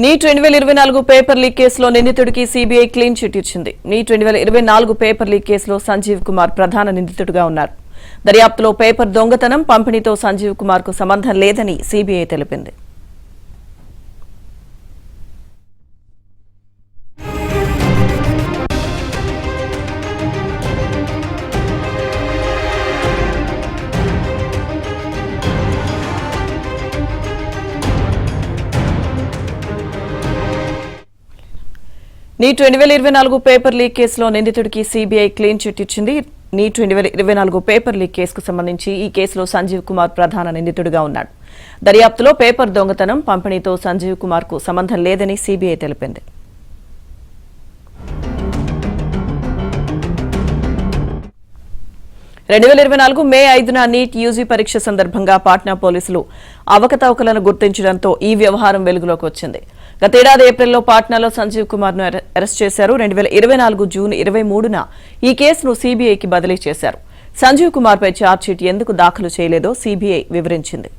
Neat 2024 paper leak కేసులో నిందితుడికి CBI clean chit ఇచ్చింది. Neat 2024 paper leak కేసులో సంజీవ్ కుమార్ ప్రధాన నిందితుడిగా ఉన్నారు. దర్యాప్తులో పేపర్ దొంగతనం, పంపిణీతో సంజీవ్ కుమార్ కు సంబంధం లేదని సీబీఐ తెలిపింది. నీట్ 2024 పేపర్ లీక్ కేసులో నిందితుడికి సీబీఐ క్లీన్ చిట్ ఇచ్చింది. నీట్ 2024 పేపర్ లీక్ కేసుకు సంబంధించి ఈ కేసులో సంజీవ్ కుమార్ ప్రధాన నిందితుడిగా ఉన్నాడు. దర్యాప్తులో పేపర్ దొంగతనం, పంపిణీతో సంజీవ్ కుమార్ కు సంబంధం లేదని సీబీఐ తెలిపింది. మే 5న నీట్ యూజీ పరీక్ష సందర్భంగా పాట్నా పోలీసులు అవకతవకలను గుర్తించడంతో ఈ వ్యవహారం వెలుగులోకి వచ్చింది. గతేడాది ఏప్రిల్లో పాట్నాలో సంజీవ్ కుమార్ ను అరెస్ట్ చేశారు. 2024 జూన్ 23న ఈ కేసును సీబీఐకి బదిలీ చేశారు. సంజీవ్ కుమార్ పై ఛార్జ్షీట్ ఎందుకు దాఖలు చేయలేదో సీబీఐ వివరించింది.